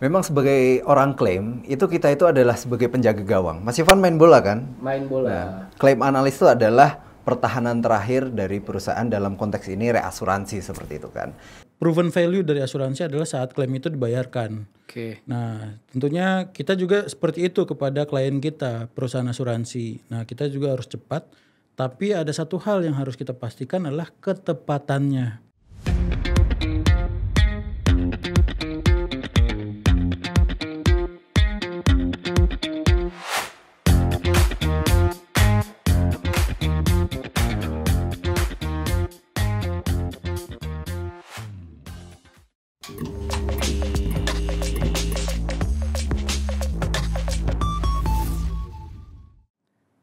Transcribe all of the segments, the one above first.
Memang sebagai orang klaim, itu kita itu adalah sebagai penjaga gawang. Mas Ivan main bola kan? Main bola. Nah, klaim analis itu adalah pertahanan terakhir dari perusahaan dalam konteks ini reasuransi seperti itu kan. Proven value dari asuransi adalah saat klaim itu dibayarkan. Oke. Nah, tentunya kita juga seperti itu kepada klien kita, perusahaan asuransi. Nah, kita juga harus cepat, tapi ada satu hal yang harus kita pastikan adalah ketepatannya.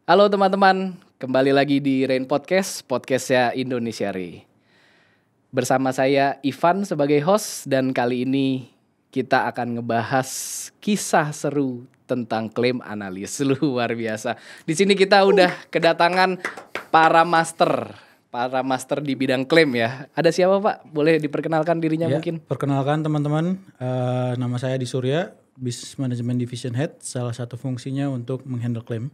Halo teman-teman, kembali lagi di Rain Podcast, podcastnya Indonesia Re. Bersama saya Ivan sebagai host dan kali ini kita akan ngebahas kisah seru tentang klaim analis. Luar biasa. Di sini kita udah kedatangan para master di bidang klaim ya. Ada siapa Pak? Boleh diperkenalkan dirinya mungkin? Perkenalkan teman-teman, nama saya Di Surya, Business Management Division Head. Salah satu fungsinya untuk menghandle klaim.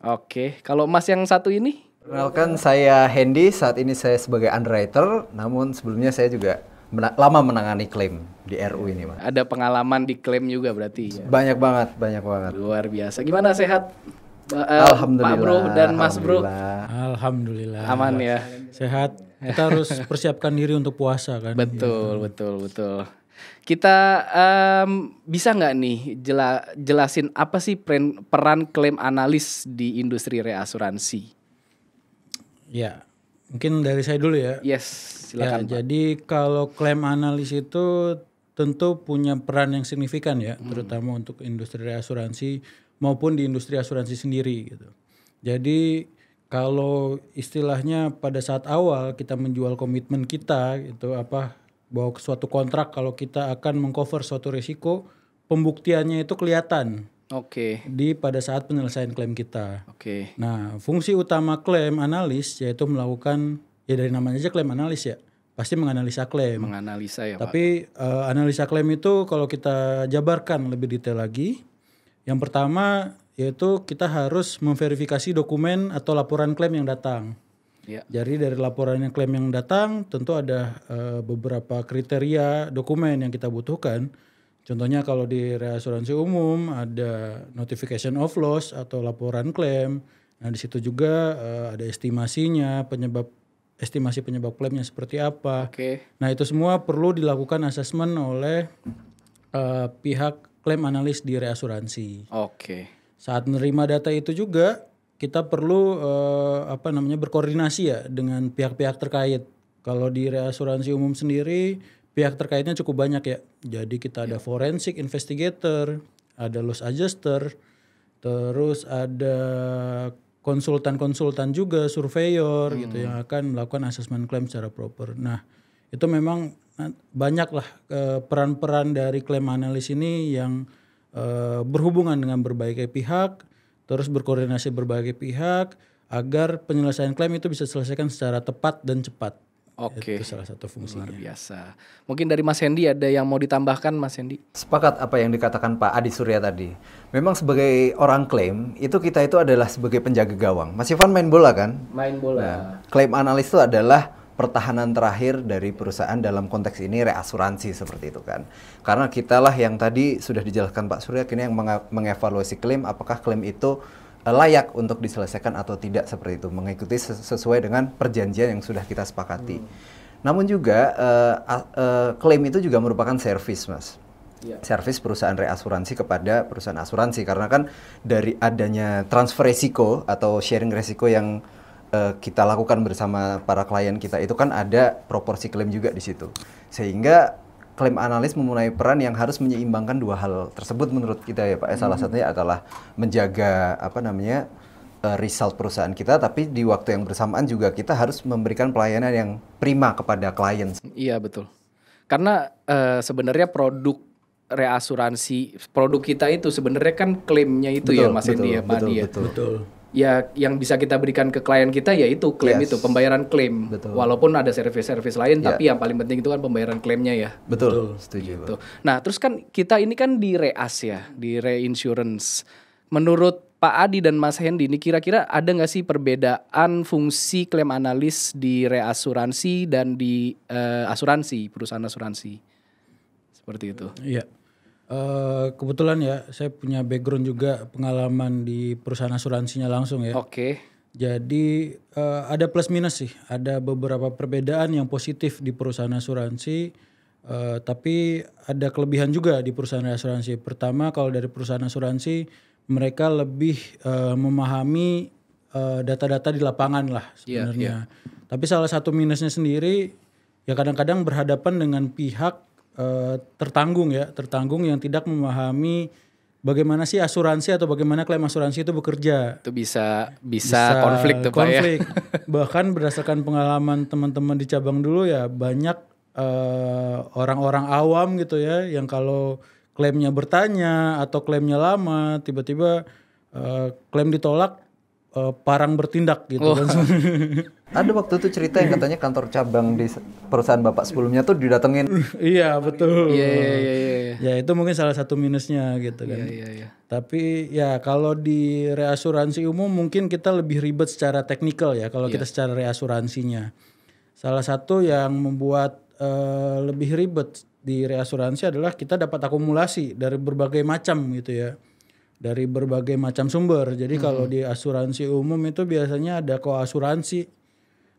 Oke, kalau Mas yang satu ini? Perkenalkan saya Hendy, saat ini saya sebagai underwriter, namun sebelumnya saya juga lama menangani klaim di RU ini, Mas. Ada pengalaman di klaim juga berarti ya? Banyak banget. Luar biasa. Gimana sehat? Alhamdulillah. Pak Bro dan Mas Bro. Alhamdulillah. Aman ya? Sehat. Kita harus persiapkan diri untuk puasa kan. Betul. Kita bisa nggak nih jelasin apa sih peran klaim analis di industri reasuransi? Ya, mungkin dari saya dulu ya. Yes, silakan. Ya, jadi kalau klaim analis itu tentu punya peran yang signifikan ya, terutama untuk industri reasuransi maupun di industri asuransi sendiri gitu. Jadi kalau istilahnya pada saat awal kita menjual komitmen kita gitu bahwa suatu kontrak kalau kita akan mengcover suatu risiko, pembuktiannya itu kelihatan. Oke. Pada saat penyelesaian klaim kita. Oke. Nah, fungsi utama klaim analis yaitu melakukan, ya dari namanya aja klaim analis ya, pasti menganalisa klaim. Menganalisa ya Pak. Tapi analisa klaim itu kalau kita jabarkan lebih detail lagi, yang pertama yaitu kita harus memverifikasi dokumen atau laporan klaim yang datang. Ya. Jadi dari laporan klaim yang datang tentu ada beberapa kriteria dokumen yang kita butuhkan. Contohnya kalau di reasuransi umum ada notification of loss atau laporan klaim. Nah di situ juga ada estimasinya, estimasi penyebab klaimnya seperti apa. Oke. Nah itu semua perlu dilakukan asesmen oleh pihak klaim analis di reasuransi. Oke. Saat menerima data itu juga kita perlu berkoordinasi ya dengan pihak-pihak terkait. Kalau di reasuransi umum sendiri pihak terkaitnya cukup banyak ya. Jadi kita ada forensic investigator, ada loss adjuster, terus ada konsultan juga, surveyor gitu yang akan melakukan asesmen klaim secara proper. Nah, itu memang banyaklah peran-peran dari klaim analis ini yang berhubungan dengan berbagai pihak. Terus berkoordinasi berbagai pihak agar penyelesaian klaim itu bisa diselesaikan secara tepat dan cepat. Oke. Itu salah satu fungsinya. Luar biasa. Mungkin dari Mas Hendy ada yang mau ditambahkan Mas Hendy? Sepakat apa yang dikatakan Pak Adi Surya tadi. Memang sebagai orang klaim, itu kita itu adalah sebagai penjaga gawang. Mas Ivan main bola kan? Main bola. Nah, klaim analis itu adalah pertahanan terakhir dari perusahaan dalam konteks ini reasuransi seperti itu kan. Karena kitalah yang tadi sudah dijelaskan Pak Surya, kini yang mengevaluasi klaim apakah klaim itu layak untuk diselesaikan atau tidak seperti itu, mengikuti sesuai dengan perjanjian yang sudah kita sepakati. Namun juga klaim itu juga merupakan servis, Mas. Servis perusahaan reasuransi kepada perusahaan asuransi, karena kan dari adanya transfer risiko atau sharing risiko yang kita lakukan bersama para klien kita itu kan ada proporsi klaim juga di situ, sehingga klaim analis mempunyai peran yang harus menyeimbangkan dua hal tersebut menurut kita ya Pak. Salah satunya adalah menjaga result perusahaan kita, tapi di waktu yang bersamaan juga kita harus memberikan pelayanan yang prima kepada klien. Iya betul. Karena sebenarnya produk reasuransi, produk kita itu sebenarnya kan klaimnya itu betul, ya Mas Hendy ya Pak Adi ya. Betul. ya yang bisa kita berikan ke klien kita yaitu klaim Yes. itu, pembayaran klaim. Betul. Walaupun ada servis-servis lain, Ya. tapi yang paling penting itu kan pembayaran klaimnya ya. Betul. Setuju. Tuh. Nah, terus kan kita ini kan di reas ya, di reinsurance. Menurut Pak Adi dan Mas Hendy, ini kira-kira ada nggak sih perbedaan fungsi klaim analis di reasuransi dan di asuransi, perusahaan asuransi? Seperti itu. Iya. Kebetulan ya saya punya background juga pengalaman di perusahaan asuransinya langsung ya. Oke. Jadi ada plus minus sih. Ada beberapa perbedaan yang positif di perusahaan asuransi, tapi ada kelebihan juga di perusahaan asuransi. Pertama, kalau dari perusahaan asuransi mereka lebih memahami data-data di lapangan lah sebenarnya. Tapi salah satu minusnya sendiri ya kadang-kadang berhadapan dengan pihak tertanggung yang tidak memahami bagaimana sih asuransi atau bagaimana klaim asuransi itu bekerja. Itu bisa konflik tuh Pak ya. Bahkan berdasarkan pengalaman teman-teman di cabang dulu ya banyak orang-orang awam gitu ya yang kalau klaimnya bertanya atau klaimnya lama tiba-tiba klaim ditolak parang bertindak gitu kan. Ada waktu itu cerita yang katanya kantor cabang di perusahaan Bapak sebelumnya tuh didatengin. Iya betul. Iya. Ya itu mungkin salah satu minusnya gitu kan. Iya. Tapi ya kalau di reasuransi umum mungkin kita lebih ribet secara teknikal ya kalau kita secara reasuransinya. Salah satu yang membuat lebih ribet di reasuransi adalah kita dapat akumulasi dari berbagai macam gitu ya. Dari berbagai macam sumber. Jadi kalau di asuransi umum itu biasanya ada koasuransi.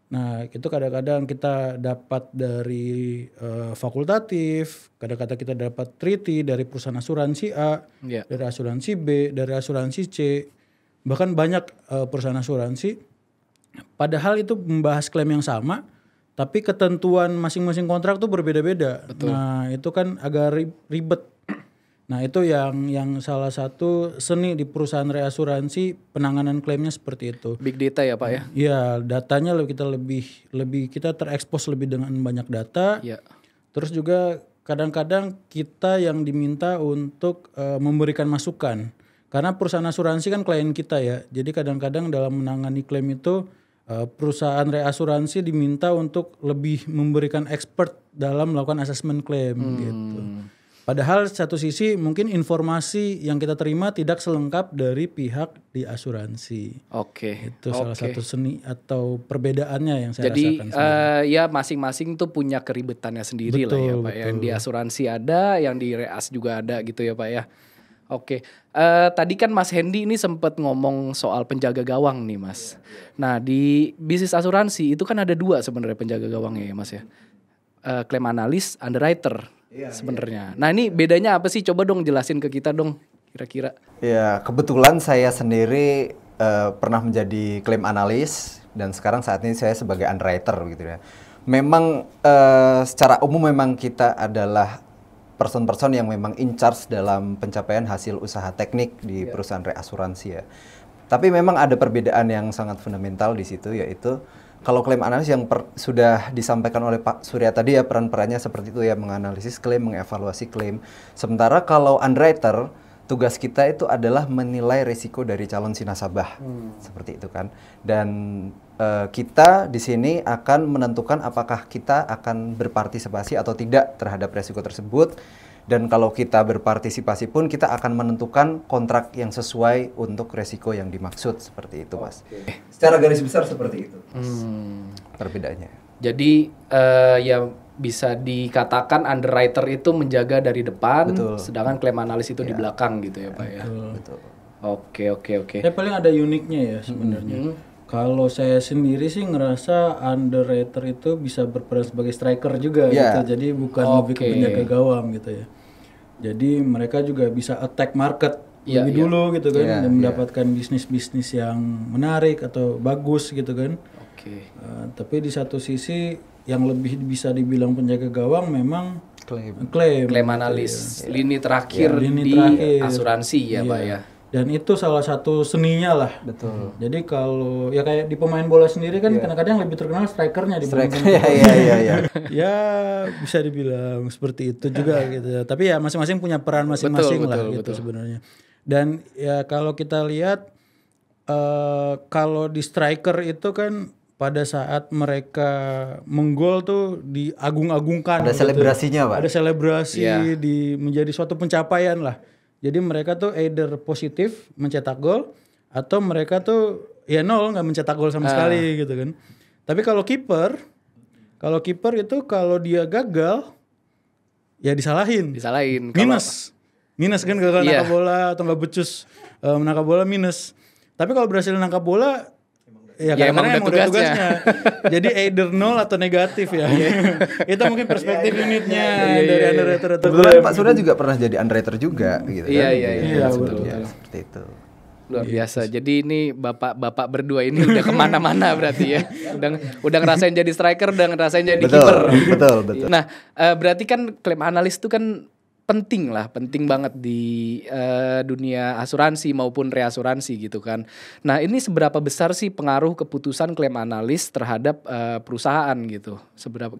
Nah itu kadang-kadang kita dapat dari fakultatif, kadang-kadang kita dapat treaty dari perusahaan asuransi A, dari asuransi B, dari asuransi C, bahkan banyak perusahaan asuransi. Padahal itu membahas klaim yang sama, tapi ketentuan masing-masing kontrak tuh berbeda-beda. Nah itu kan agak ribet. Nah itu yang salah satu seni di perusahaan reasuransi penanganan klaimnya seperti itu. Big data ya Pak ya? Iya datanya lebih kita terekspos lebih dengan banyak data. Iya. Terus juga kadang-kadang kita yang diminta untuk memberikan masukan. Karena perusahaan asuransi kan klien kita ya. Jadi kadang-kadang dalam menangani klaim itu perusahaan reasuransi diminta untuk lebih memberikan expert dalam melakukan asesmen klaim gitu. Padahal satu sisi mungkin informasi yang kita terima tidak selengkap dari pihak di asuransi. Oke. Itu salah satu seni atau perbedaannya yang saya Jadi rasakan. ya masing-masing tuh punya keribetannya sendiri lah ya Pak. Yang di asuransi ada, yang di reas juga ada gitu ya Pak ya. Oke. Tadi kan Mas Hendy ini sempat ngomong soal penjaga gawang nih Mas. Nah di bisnis asuransi itu kan ada dua sebenarnya penjaga gawangnya ya Mas ya. Claim analis, underwriter sebenarnya. Nah ini bedanya apa sih? Coba dong jelasin ke kita dong kira-kira. Ya kebetulan saya sendiri pernah menjadi claim analis dan sekarang saat ini saya sebagai underwriter gitu ya. Memang secara umum memang kita adalah person-person yang memang in charge dalam pencapaian hasil usaha teknik di perusahaan reasuransi ya. Tapi memang ada perbedaan yang sangat fundamental di situ yaitu kalau klaim analis yang sudah disampaikan oleh Pak Surya tadi ya peran-perannya seperti itu ya menganalisis klaim, mengevaluasi klaim. Sementara kalau underwriter tugas kita itu adalah menilai risiko dari calon si nasabah seperti itu kan. Dan kita di sini akan menentukan apakah kita akan berpartisipasi atau tidak terhadap risiko tersebut. Dan kalau kita berpartisipasi pun kita akan menentukan kontrak yang sesuai untuk resiko yang dimaksud seperti itu Mas. Secara garis besar seperti itu perbedaannya. Jadi ya bisa dikatakan underwriter itu menjaga dari depan, sedangkan claim analis itu di belakang gitu ya Pak ya. Betul. Oke. Saya paling ada uniknya ya sebenarnya. Kalau saya sendiri sih ngerasa underwriter itu bisa berperan sebagai striker juga gitu. Jadi bukan lebih ke penjaga gawang gitu ya. Jadi mereka juga bisa attack market lebih dulu gitu kan dan mendapatkan bisnis-bisnis yang menarik atau bagus gitu kan. Tapi di satu sisi yang lebih bisa dibilang penjaga gawang memang klaim analis lini terakhir asuransi ya Pak ya. Dan itu salah satu seninya lah. Betul. Jadi kalau ya kayak di pemain bola sendiri kan kadang-kadang lebih terkenal strikernya dibandingkan ya bisa dibilang seperti itu juga gitu. Tapi ya masing-masing punya peran masing-masing lah gitu sebenarnya. Dan ya kalau kita lihat kalau di striker itu kan pada saat mereka menggol tuh diagung-agungkan. Ada gitu. selebrasinya, Pak. Ada selebrasi menjadi suatu pencapaian lah. Jadi mereka tuh either positif mencetak gol atau mereka tuh ya nol nggak mencetak gol sama sekali gitu kan. Tapi kalau kiper itu kalau dia gagal ya disalahin. Minus kan kalau nangkap bola atau nggak becus menangkap bola minus. Tapi kalau berhasil nangkap bola ya kadang-kadang emang udah tugasnya. Jadi either nol atau negatif ya. Itu mungkin perspektif unitnya dari underwriter. Kebetulan Pak Surya juga pernah jadi underwriter juga gitu kan. Iya, betul. Seperti itu. Luar biasa. Jadi ini bapak berdua ini udah kemana-mana berarti ya. Udah ngerasain jadi striker, udah ngerasain jadi kiper. Betul. Nah, berarti kan klaim analis itu kan penting banget di dunia asuransi maupun reasuransi gitu kan. Nah, ini seberapa besar sih pengaruh keputusan klaim analis terhadap perusahaan gitu?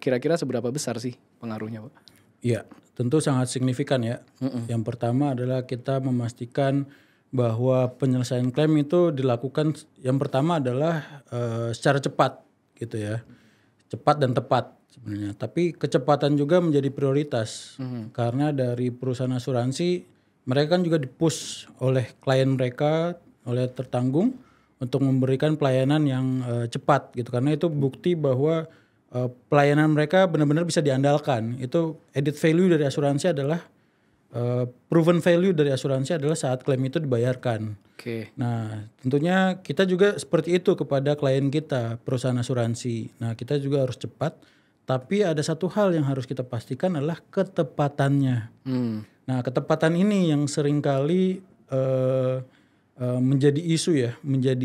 Kira-kira seberapa besar sih pengaruhnya, Pak? Iya, tentu sangat signifikan ya. Yang pertama adalah kita memastikan bahwa penyelesaian klaim itu dilakukan yang pertama adalah secara cepat gitu ya. Cepat dan tepat sebenarnya. Tapi kecepatan juga menjadi prioritas. Karena dari perusahaan asuransi mereka kan juga di-push oleh klien mereka, oleh tertanggung untuk memberikan pelayanan yang cepat gitu. Karena itu bukti bahwa pelayanan mereka benar-benar bisa diandalkan. Itu added value dari asuransi adalah proven value dari asuransi adalah saat klaim itu dibayarkan. Nah, tentunya kita juga seperti itu kepada klien kita, perusahaan asuransi. Nah, kita juga harus cepat, tapi ada satu hal yang harus kita pastikan adalah ketepatannya. Nah, ketepatan ini yang seringkali menjadi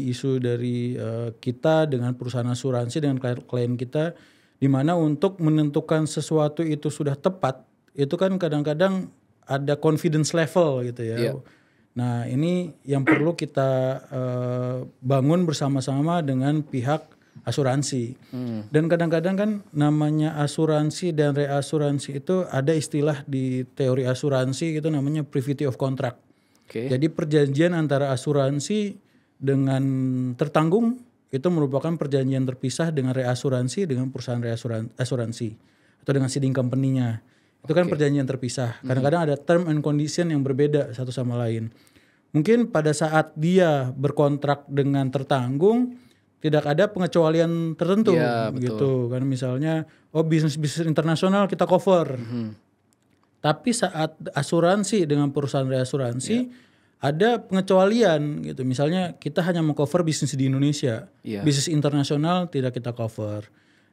isu dari kita dengan perusahaan asuransi dengan klien kita, di mana untuk menentukan sesuatu itu sudah tepat, itu kan kadang-kadang ada confidence level gitu ya. Nah, ini yang perlu kita bangun bersama-sama dengan pihak asuransi. Dan kadang-kadang kan namanya asuransi dan reasuransi itu ada istilah di teori asuransi itu namanya privity of contract. Jadi perjanjian antara asuransi dengan tertanggung itu merupakan perjanjian terpisah dengan reasuransi dengan perusahaan asuransi atau dengan seeding company-nya. Itu kan perjanjian terpisah. Kadang-kadang ada term and condition yang berbeda satu sama lain. Mungkin pada saat dia berkontrak dengan tertanggung tidak ada pengecualian tertentu gitu kan, misalnya bisnis internasional kita cover. Tapi saat asuransi dengan perusahaan reasuransi ada pengecualian gitu. Misalnya kita hanya mengcover bisnis di Indonesia. Bisnis internasional tidak kita cover.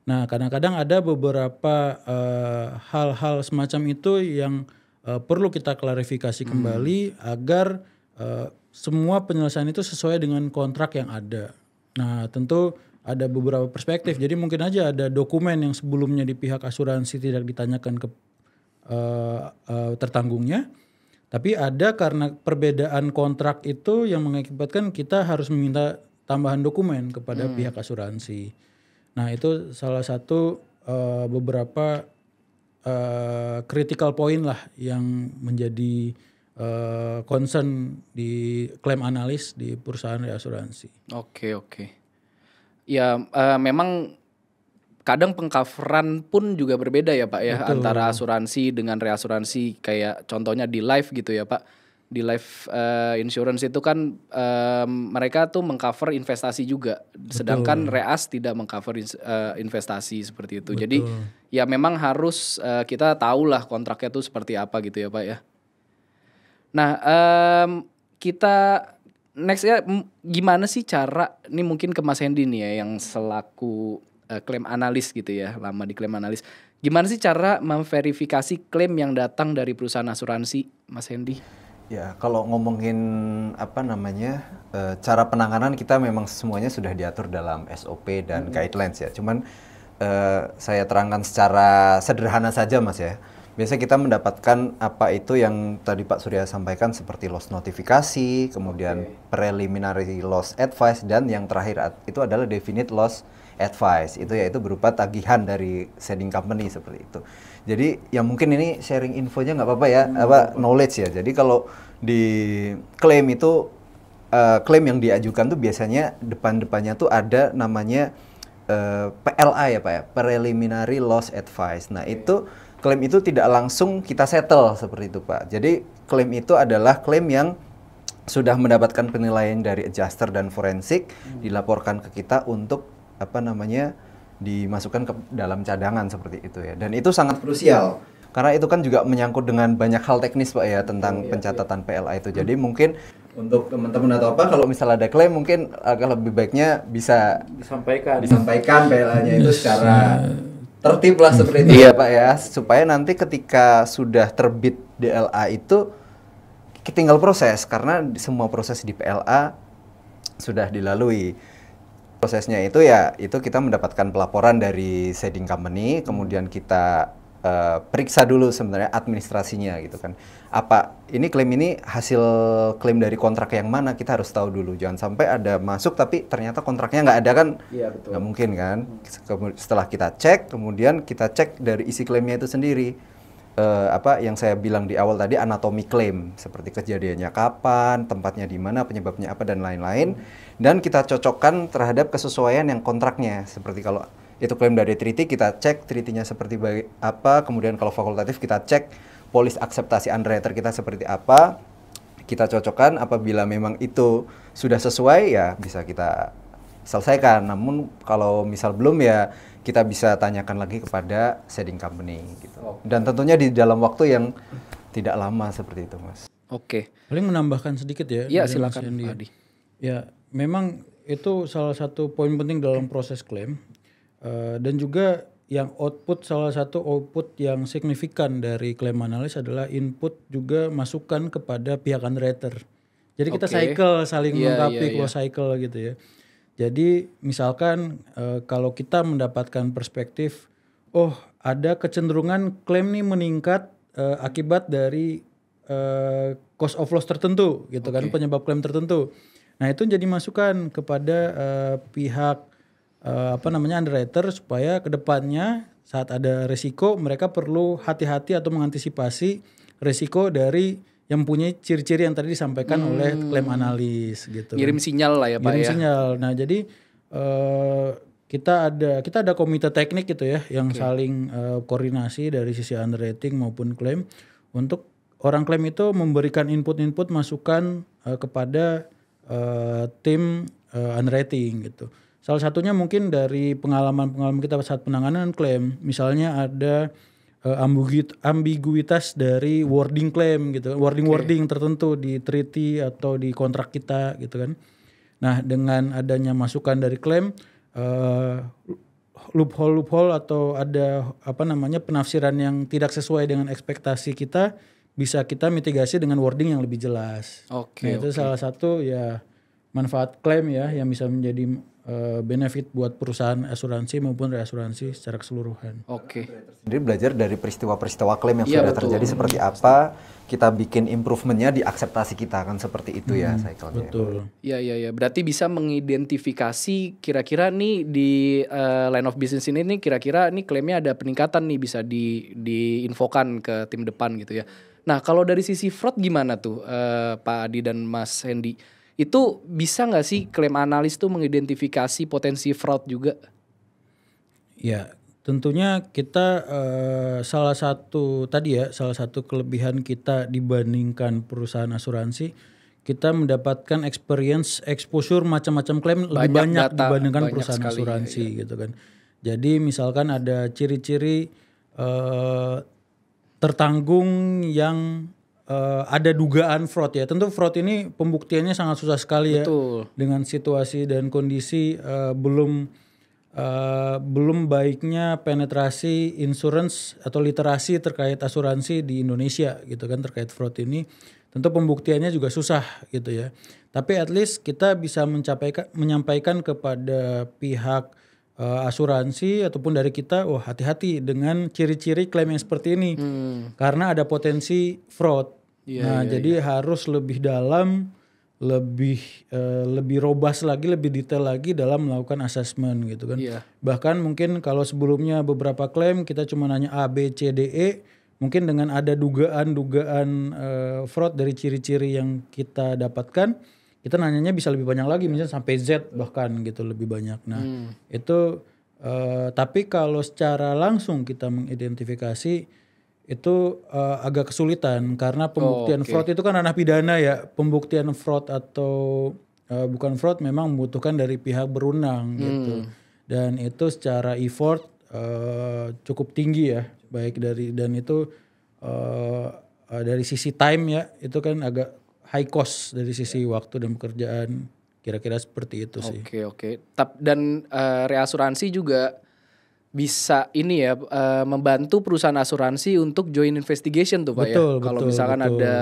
Nah, kadang-kadang ada beberapa hal-hal semacam itu yang perlu kita klarifikasi kembali agar semua penyelesaian itu sesuai dengan kontrak yang ada. Nah, tentu ada beberapa perspektif. Jadi mungkin aja ada dokumen yang sebelumnya di pihak asuransi tidak ditanyakan ke tertanggungnya. Tapi ada karena perbedaan kontrak itu yang mengakibatkan kita harus meminta tambahan dokumen kepada pihak asuransi. Nah, itu salah satu beberapa critical point lah yang menjadi concern di claim analis di perusahaan reasuransi. Oke. Ya memang kadang pengcoveran pun juga berbeda ya Pak ya. Betul. Antara asuransi dengan reasuransi, kayak contohnya di life gitu ya Pak. Di life insurance itu kan mereka tuh mengcover investasi juga, sedangkan reas tidak mengcover investasi seperti itu. Betul. Jadi ya memang harus kita tahulah kontraknya tuh seperti apa gitu ya Pak ya. Nah kita next ya, gimana sih cara, ini mungkin ke Mas Hendy nih ya yang selaku klaim analis gitu ya, lama di klaim analis. Gimana sih cara memverifikasi klaim yang datang dari perusahaan asuransi, Mas Hendy? Ya, kalau ngomongin cara penanganan, kita memang semuanya sudah diatur dalam SOP dan guidelines ya. Cuman saya terangkan secara sederhana saja Mas ya. Biasanya kita mendapatkan apa itu yang tadi Pak Surya sampaikan seperti loss notifikasi, kemudian preliminary loss advice, dan yang terakhir itu adalah definite loss advice. Itu yaitu berupa tagihan dari seeding company seperti itu. Jadi ya mungkin ini sharing infonya nggak apa-apa ya, knowledge ya. Jadi kalau di claim itu klaim yang diajukan tuh biasanya depannya tuh ada namanya PLA ya Pak ya, Preliminary Loss Advice. Nah itu klaim itu tidak langsung kita settle seperti itu Pak. Jadi klaim itu adalah klaim yang sudah mendapatkan penilaian dari adjuster dan forensik, dilaporkan ke kita untuk dimasukkan ke dalam cadangan seperti itu ya. Dan itu sangat krusial. Karena itu kan juga menyangkut dengan banyak hal teknis Pak ya tentang pencatatan PLA itu. Jadi mungkin untuk teman-teman atau apa kalau misalnya ada klaim mungkin agak lebih baiknya bisa disampaikan PLA-nya itu secara tertib lah seperti itu ya Pak ya. Supaya nanti ketika sudah terbit DLA itu tinggal proses karena semua proses di PLA sudah dilalui. Prosesnya itu ya itu kita mendapatkan pelaporan dari seeding company, kemudian kita periksa dulu sebenarnya administrasinya gitu kan. Apa ini klaim ini hasil klaim dari kontrak yang mana, kita harus tahu dulu. Jangan sampai ada masuk tapi ternyata kontraknya nggak ada kan. Iya betul. Nggak mungkin kan. Setelah kita cek, kemudian kita cek dari isi klaimnya itu sendiri. Yang saya bilang di awal tadi anatomi klaim, seperti kejadiannya kapan, tempatnya di mana, penyebabnya apa dan lain-lain. Dan kita cocokkan terhadap kesesuaian yang kontraknya. Seperti kalau itu klaim dari treaty, kita cek treaty-nya seperti apa, kemudian kalau fakultatif kita cek polis akseptasi underwriter kita seperti apa, kita cocokkan. Apabila memang itu sudah sesuai ya bisa kita selesaikan. Namun kalau misal belum ya kita bisa tanyakan lagi kepada seeding company gitu. Dan tentunya di dalam waktu yang tidak lama seperti itu Mas. Oke. Paling menambahkan sedikit ya. Iya silakan Pak Adi. Ya memang itu salah satu poin penting dalam proses klaim. Dan juga yang salah satu output yang signifikan dari claim analis adalah input juga masukan kepada pihak underwriter. Jadi kita saling melengkapi close cycle gitu ya. Jadi misalkan kalau kita mendapatkan perspektif, ada kecenderungan klaim nih meningkat akibat dari cost of loss tertentu gitu kan, penyebab klaim tertentu. Nah itu jadi masukan kepada pihak underwriter supaya kedepannya saat ada resiko mereka perlu hati-hati atau mengantisipasi resiko dari yang punya ciri-ciri yang tadi disampaikan oleh klaim analis gitu. Ngirim sinyal lah ya Pak ya. Ngirim sinyal. Nah jadi kita ada komite teknik gitu ya yang saling koordinasi dari sisi underwriting maupun klaim untuk orang klaim itu memberikan input-input masukan kepada tim underwriting gitu. Salah satunya mungkin dari pengalaman kita saat penanganan klaim, misalnya ada ambiguitas dari wording klaim gitu, wording tertentu di treaty atau di kontrak kita gitu kan. Nah dengan adanya masukan dari klaim, loophole atau ada penafsiran yang tidak sesuai dengan ekspektasi kita, bisa kita mitigasi dengan wording yang lebih jelas. Itu salah satu ya manfaat klaim ya yang bisa menjadi benefit buat perusahaan asuransi maupun reasuransi secara keseluruhan. Jadi belajar dari peristiwa-peristiwa klaim yang sudah terjadi seperti apa, kita bikin improvementnya di akseptasi kita kan seperti itu ya cycle-nya. Betul. Iya. Berarti bisa mengidentifikasi kira-kira nih di line of business ini nih kira-kira nih klaimnya ada peningkatan nih bisa diinfokan ke tim depan gitu ya. Nah kalau dari sisi fraud gimana tuh Pak Adi dan Mas Hendy? Itu bisa nggak sih klaim analis tuh mengidentifikasi potensi fraud juga? Ya tentunya kita salah satu kelebihan kita dibandingkan perusahaan asuransi, kita mendapatkan exposure macam-macam klaim lebih banyak dibandingkan perusahaan asuransi gitu kan. Jadi misalkan ada ciri-ciri tertanggung yang ada dugaan fraud ya. Tentu fraud ini pembuktiannya sangat susah sekali ya. Betul. Dengan situasi dan kondisi belum baiknya penetrasi insurance atau literasi terkait asuransi di Indonesia gitu kan terkait fraud ini. Tentu pembuktiannya juga susah gitu ya. Tapi at least kita bisa menyampaikan kepada pihak asuransi ataupun dari kita, hati-hati dengan ciri-ciri klaim yang seperti ini. Karena ada potensi fraud. Jadi harus lebih dalam, lebih robust lagi, lebih detail lagi dalam melakukan assessment gitu kan. Bahkan mungkin kalau sebelumnya beberapa klaim kita cuma nanya A, B, C, D, E, mungkin dengan ada dugaan fraud dari ciri-ciri yang kita dapatkan, kita nanyanya bisa lebih banyak lagi, misalnya sampai Z bahkan gitu lebih banyak. Nah itu tapi kalau secara langsung kita mengidentifikasi itu agak kesulitan karena pembuktian Oke. fraud itu kan ranah pidana ya. Pembuktian fraud atau bukan fraud memang membutuhkan dari pihak berwenang gitu. Dan itu secara effort cukup tinggi ya, baik dari dan itu dari sisi time ya, itu kan agak high cost dari sisi waktu dan pekerjaan. Kira-kira seperti itu sih. Oke. Dan reasuransi juga bisa ini ya membantu perusahaan asuransi untuk joint investigation tuh Pak ya. Betul, Kalau betul, misalkan betul. ada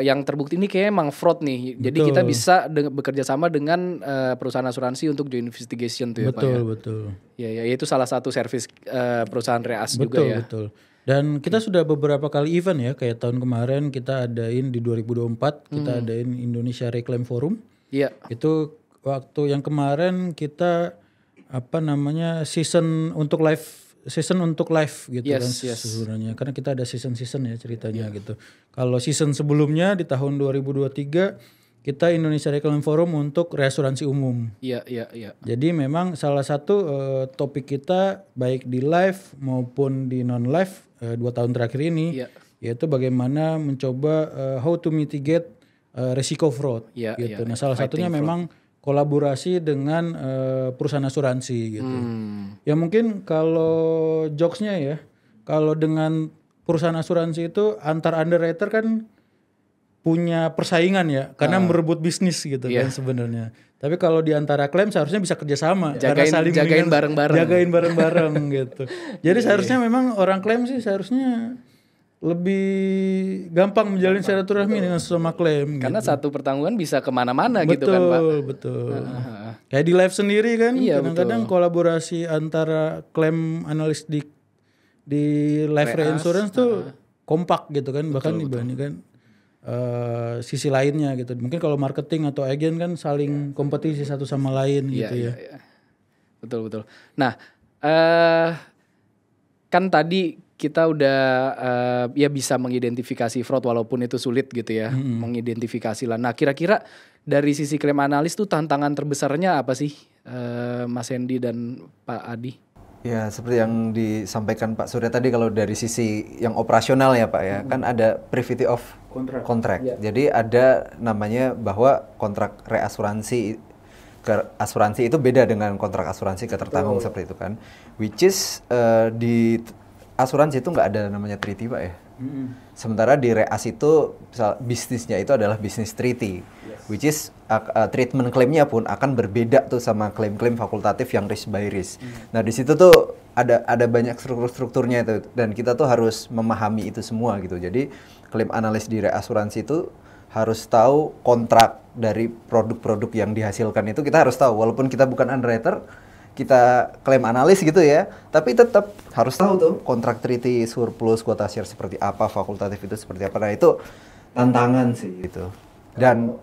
yang terbukti ini kayaknya emang fraud nih. Jadi Betul. kita bisa bekerja sama dengan perusahaan asuransi untuk joint investigation tuh ya Pak ya. Betul. Ya itu salah satu service perusahaan reas juga ya. Betul. Dan kita sudah beberapa kali event ya, kayak tahun kemarin kita adain di 2024, kita adain Indonesia Reclaim Forum. Iya. Itu waktu yang kemarin kita season untuk live gitu kan sebenarnya. Karena kita ada season ya ceritanya gitu. Kalau season sebelumnya di tahun 2023 kita Indonesia Reclaim Forum untuk reasuransi umum. Iya. Jadi memang salah satu topik kita baik di live maupun di non live 2 tahun terakhir ini yaitu bagaimana mencoba how to mitigate resiko fraud gitu. Nah, salah satunya memang kolaborasi dengan perusahaan asuransi gitu. Ya mungkin kalau jokesnya ya, kalau dengan perusahaan asuransi itu antar underwriter kan punya persaingan ya, karena merebut bisnis gitu kan sebenarnya. Tapi kalau di antara klaim seharusnya bisa kerjasama, karena saling jagain bareng-bareng. Jagain bareng-bareng gitu. Jadi seharusnya memang orang klaim sih seharusnya lebih gampang menjalin silaturahmi dengan sesama klaim. Karena gitu. satu pertanggungan bisa kemana-mana gitu kan Pak. Betul. Kayak di live sendiri kan, kadang-kadang kolaborasi antara klaim analis di live reinsurance tuh kompak gitu kan, bahkan dibandingkan sisi lainnya gitu. Mungkin kalau marketing atau agen kan saling kompetisi satu sama lain gitu ya. Iya. Betul. Nah, kan tadi kita udah ya bisa mengidentifikasi fraud walaupun itu sulit gitu ya, mengidentifikasi lah. Nah, kira-kira dari sisi klaim analis tuh tantangan terbesarnya apa sih, Mas Hendy dan Pak Adi? Ya, seperti yang disampaikan Pak Surya tadi, kalau dari sisi yang operasional ya Pak ya, kan ada privity of contract. Jadi ada namanya bahwa kontrak reasuransi ke asuransi itu beda dengan kontrak asuransi ketertanggung seperti itu kan. Which is di asuransi itu nggak ada namanya treaty Pak ya. Sementara di reas itu bisnisnya itu adalah bisnis treaty. Which is treatment klaimnya pun akan berbeda tuh sama klaim-klaim fakultatif yang risk by risk. Nah di situ tuh ada banyak struktur-strukturnya itu, dan kita tuh harus memahami itu semua gitu. Jadi klaim analis di reasuransi itu harus tahu kontrak dari produk-produk yang dihasilkan itu, kita harus tahu. Walaupun kita bukan underwriter, kita klaim analis gitu ya, tapi tetap harus tahu tuh kontrak treaty, surplus, quota share seperti apa, fakultatif itu seperti apa. Nah itu tantangan sih gitu. Dan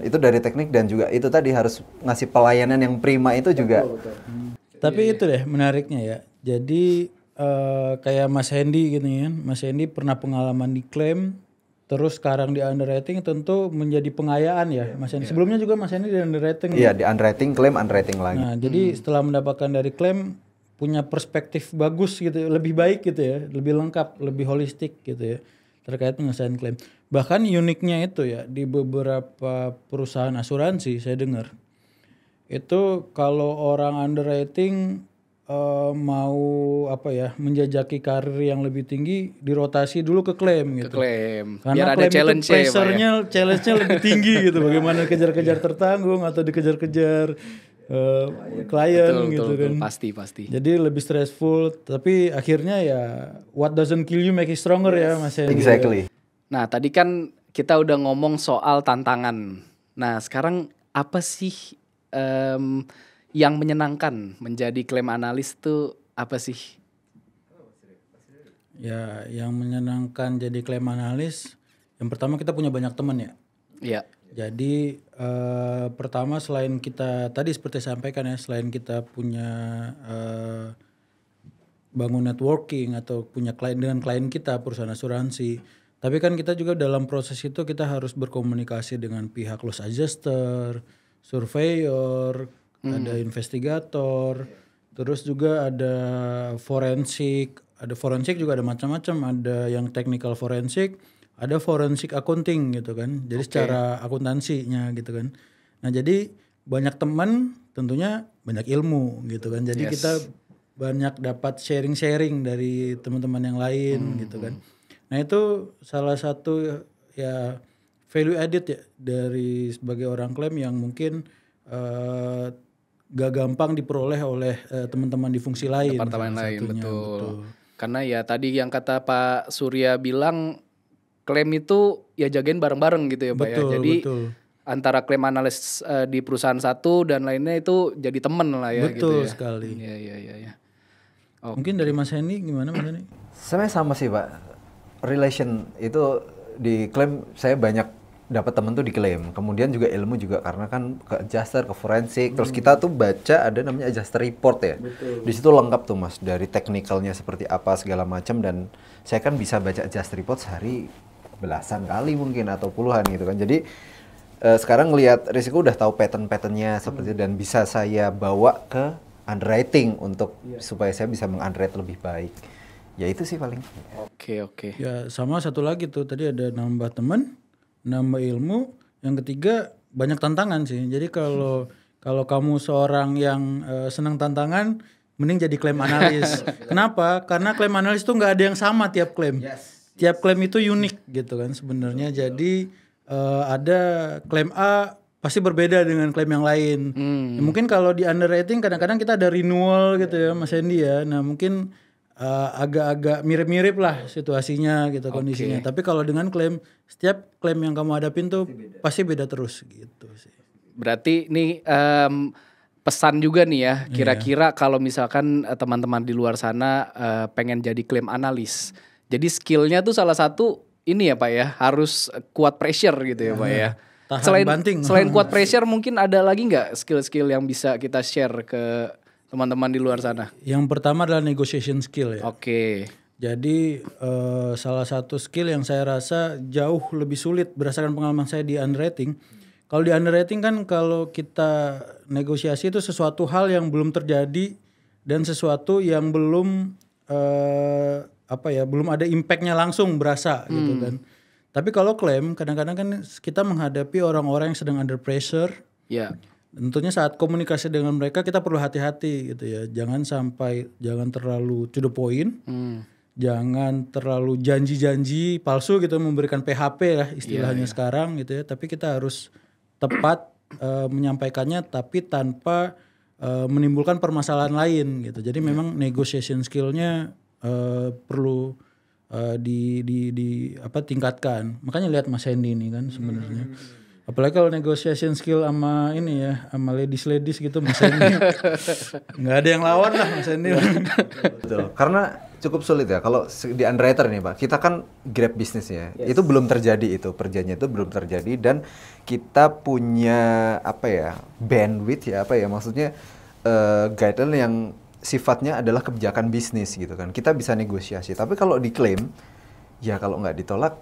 itu dari teknik, dan juga itu tadi harus ngasih pelayanan yang prima itu juga. Tapi itu deh menariknya ya. Jadi kayak Mas Hendy gitu kan. Mas Hendy pernah pengalaman di klaim, terus sekarang di underwriting, tentu menjadi pengayaan ya Mas Hendy. Sebelumnya juga Mas Hendy di underwriting. Iya, di underwriting, klaim, underwriting lagi. Nah, jadi setelah mendapatkan dari klaim, punya perspektif bagus gitu, lebih baik gitu ya, lebih lengkap, lebih holistik gitu ya terkait penyelesaian klaim. Bahkan uniknya itu ya, di beberapa perusahaan asuransi saya dengar itu kalau orang underwriting mau menjajaki karir yang lebih tinggi, dirotasi dulu ke klaim gitu. Karena Karena biar ada klaim challenge itu pressure-nya lebih tinggi gitu. Bagaimana kejar-kejar tertanggung atau dikejar-kejar klien gitu kan. Pasti. Jadi lebih stressful, tapi akhirnya ya what doesn't kill you make you stronger ya Mas Hendy. Exactly. Nah, tadi kan kita udah ngomong soal tantangan. Nah, sekarang apa sih yang menyenangkan menjadi klaim analis tuh apa sih? Ya, yang menyenangkan jadi klaim analis, yang pertama kita punya banyak teman ya. Iya. Jadi pertama, selain kita tadi seperti sampaikan ya, selain kita punya bangun networking atau punya klien dengan klien kita perusahaan asuransi, Tapi kan kita juga dalam proses itu kita harus berkomunikasi dengan pihak loss adjuster, surveyor, ada investigator, terus juga ada forensik. Ada forensik juga ada macam-macam, ada yang technical forensik, ada forensik accounting gitu kan. Jadi secara akuntansinya gitu kan. Nah, jadi banyak teman tentunya banyak ilmu gitu kan. Jadi kita banyak dapat sharing-sharing dari teman-teman yang lain gitu kan. Nah, itu salah satu ya value added ya dari sebagai orang klaim yang mungkin gak gampang diperoleh oleh teman-teman di fungsi lain. Departemen salah lain, satunya, betul. Karena ya tadi yang kata Pak Surya bilang klaim itu ya jagain bareng-bareng gitu ya Pak ya. Betul, Jadi betul. antara klaim analis di perusahaan satu dan lainnya itu jadi temen lah ya gitu Betul ya. sekali. Iya. Oh, Mungkin dari Mas Hendy gimana Mas Hendy? Sebenarnya sama sih Pak. Relation itu diklaim, saya banyak dapat temen tuh diklaim. Kemudian juga ilmu juga karena kan ke adjuster, ke forensik. Terus kita tuh baca ada namanya adjuster report ya. Di situ lengkap tuh Mas, dari teknikalnya seperti apa segala macam, dan saya kan bisa baca adjuster report sehari belasan kali mungkin atau puluhan gitu kan. Jadi sekarang ngelihat risiko udah tahu pattern-patternnya seperti itu, dan bisa saya bawa ke underwriting untuk supaya saya bisa mengunderwrite lebih baik. Ya itu sih paling. Oke. Ya sama satu lagi tuh tadi ada nambah teman, nambah ilmu. Yang ketiga banyak tantangan sih. Jadi kalau kamu seorang yang senang tantangan, mending jadi klaim analis. Kenapa? Karena klaim analis tuh nggak ada yang sama tiap klaim. Tiap klaim itu unik gitu kan sebenarnya. Jadi ada klaim A pasti berbeda dengan klaim yang lain. Ya, mungkin kalau di underwriting kadang-kadang kita ada renewal gitu ya Mas Hendy ya. Nah mungkin agak-agak mirip-mirip lah situasinya gitu kondisinya. Tapi kalau dengan klaim, setiap klaim yang kamu hadapin tuh pasti beda terus gitu sih. Berarti ini pesan juga nih ya, kira-kira kalau misalkan teman-teman di luar sana pengen jadi klaim analis. Jadi skillnya tuh salah satu ini ya Pak ya, harus kuat pressure gitu ya Pak ya. Tahan banting. Selain kuat pressure mungkin ada lagi nggak skill-skill yang bisa kita share ke teman-teman di luar sana? Yang pertama adalah negotiation skill ya. Oke. Jadi salah satu skill yang saya rasa jauh lebih sulit berdasarkan pengalaman saya di underwriting. Kalau di underwriting kan kalau kita negosiasi itu sesuatu hal yang belum terjadi dan sesuatu yang belum belum ada impactnya langsung berasa gitu kan. Tapi kalau klaim kadang-kadang kan kita menghadapi orang-orang yang sedang under pressure. Ya. Tentunya saat komunikasi dengan mereka kita perlu hati-hati gitu ya. Jangan terlalu to the point. Jangan terlalu janji-janji palsu gitu, memberikan PHP lah istilahnya sekarang gitu ya. Tapi kita harus tepat menyampaikannya tapi tanpa menimbulkan permasalahan lain gitu. Jadi memang negotiation skillnya perlu tingkatkan. Makanya lihat Mas Hendy ini kan sebenarnya. Apalagi kalau negotiation skill sama ini ya, sama ladies gitu Mas Hendy. Nggak ada yang lawan lah Mas Hendy. Betul. Karena cukup sulit ya kalau di underwriter nih Pak. Kita kan grab bisnisnya. Itu belum terjadi, itu perjanjian itu belum terjadi, dan kita punya bandwidth maksudnya guideline yang sifatnya adalah kebijakan bisnis gitu kan. Kita bisa negosiasi. Tapi kalau diklaim, ya kalau nggak ditolak,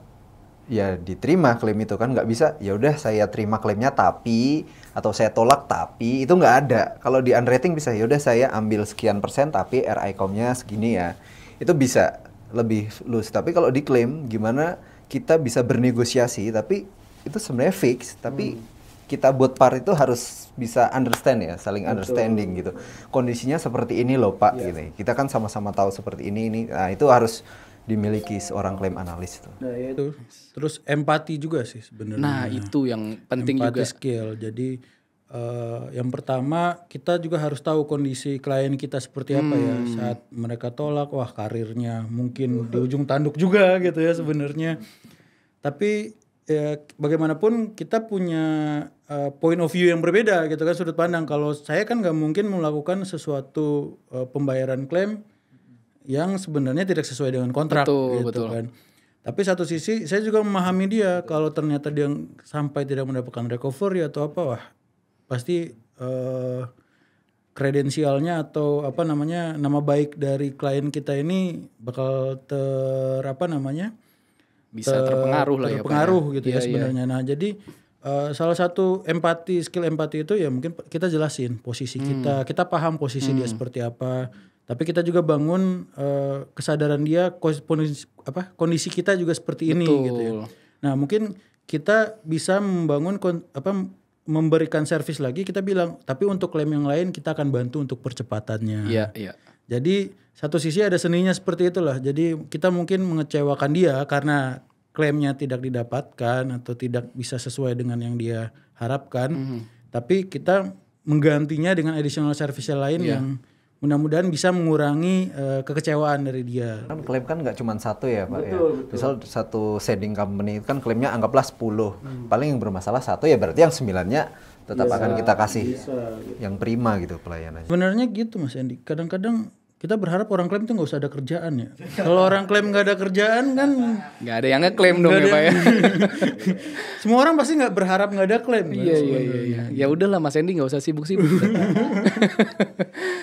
ya diterima klaim itu kan. Nggak bisa, ya udah saya terima klaimnya tapi, atau saya tolak tapi, itu nggak ada. Kalau di underwriting bisa, ya udah saya ambil sekian persen tapi RI-com-nya segini ya. Itu bisa lebih loose. Tapi kalau diklaim, gimana kita bisa bernegosiasi, tapi itu sebenarnya fix, tapi kita buat part itu harus bisa understand ya, saling understanding gitu. Kondisinya seperti ini loh Pak, gitu. Kita kan sama-sama tahu seperti ini. Nah itu harus dimiliki seorang klaim analis itu. Nah itu. Terus empati juga sih sebenarnya. Nah itu yang penting empati juga. Skill. Jadi yang pertama kita juga harus tahu kondisi klien kita seperti apa ya saat mereka tolak. Wah karirnya mungkin di ujung tanduk juga gitu ya sebenarnya. Tapi ya, bagaimanapun kita punya point of view yang berbeda gitu kan, sudut pandang. Kalau saya kan nggak mungkin melakukan sesuatu pembayaran klaim yang sebenarnya tidak sesuai dengan kontrak gitu kan. Tapi satu sisi saya juga memahami dia kalau ternyata dia sampai tidak mendapatkan recovery atau apa, wah pasti kredensialnya atau nama baik dari klien kita ini bakal bisa terpengaruh lah ya, Pak, terpengaruh ya. gitu ya sebenarnya. Nah, jadi salah satu skill empati itu ya mungkin kita jelasin posisi kita paham posisi dia seperti apa, tapi kita juga bangun kesadaran dia kondisi kita juga seperti ini gitu ya. Nah, mungkin kita bisa membangun memberikan servis lagi, kita bilang, tapi untuk klaim yang lain kita akan bantu untuk percepatannya. Iya. Jadi satu sisi ada seninya seperti itulah. Jadi kita mungkin mengecewakan dia karena klaimnya tidak didapatkan atau tidak bisa sesuai dengan yang dia harapkan. Tapi kita menggantinya dengan additional service lain yang mudah-mudahan bisa mengurangi kekecewaan dari dia. Kan klaim kan nggak cuma satu ya Pak. Betul. Misal satu shading company itu kan klaimnya anggaplah 10. Paling yang bermasalah satu ya berarti yang 9-nya tetap akan kita kasih yang prima gitu pelayanannya. Sebenarnya gitu Mas Andi. Kadang-kadang kita berharap orang klaim itu nggak usah ada kerjaan ya. Kalau orang klaim nggak ada kerjaan kan nggak ada yang ngeklaim dong ya Pak ya. Semua orang pasti nggak berharap nggak ada klaim. Iya. Ya udahlah Mas Endi nggak usah sibuk-sibuk.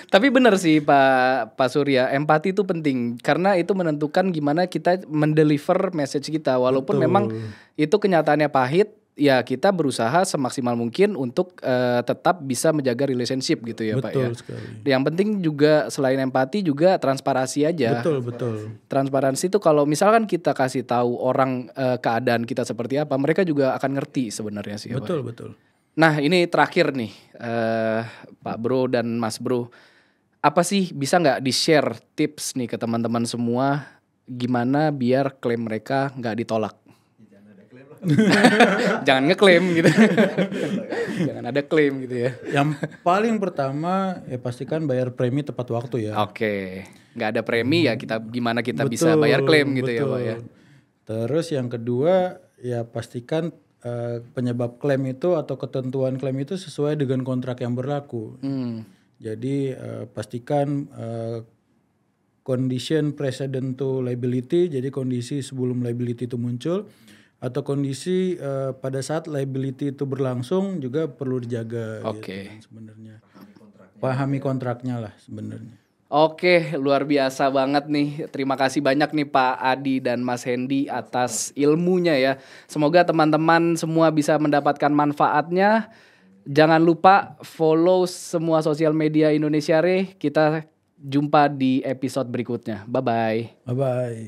Tapi benar sih Pak Surya, empati itu penting karena itu menentukan gimana kita mendeliver message kita. Walaupun memang itu kenyataannya pahit. Ya kita berusaha semaksimal mungkin untuk tetap bisa menjaga relationship gitu ya Pak ya. Betul sekali. Yang penting juga selain empati juga transparansi aja. Betul. Transparansi itu kalau misalkan kita kasih tahu orang keadaan kita seperti apa, mereka juga akan ngerti sebenarnya sih. Betul. Nah ini terakhir nih Pak Bro dan Mas Bro, apa sih bisa nggak di-share tips nih ke teman-teman semua gimana biar klaim mereka nggak ditolak? Jangan ngeklaim gitu. Jangan ada klaim gitu ya. Yang paling pertama ya pastikan bayar premi tepat waktu ya. Oke. Nggak ada premi ya gimana kita bisa bayar klaim gitu ya Pak ya. Terus yang kedua ya pastikan penyebab klaim itu atau ketentuan klaim itu sesuai dengan kontrak yang berlaku. Jadi pastikan condition precedent to liability, jadi kondisi sebelum liability itu muncul. Atau kondisi pada saat liability itu berlangsung juga perlu dijaga. Gitu kan, sebenarnya. Pahami kontraknya lah sebenarnya. Oke, luar biasa banget nih. Terima kasih banyak nih Pak Adi dan Mas Hendy atas ilmunya ya. Semoga teman-teman semua bisa mendapatkan manfaatnya. Jangan lupa follow semua sosial media Indonesia Re. Kita jumpa di episode berikutnya. Bye-bye. Bye-bye.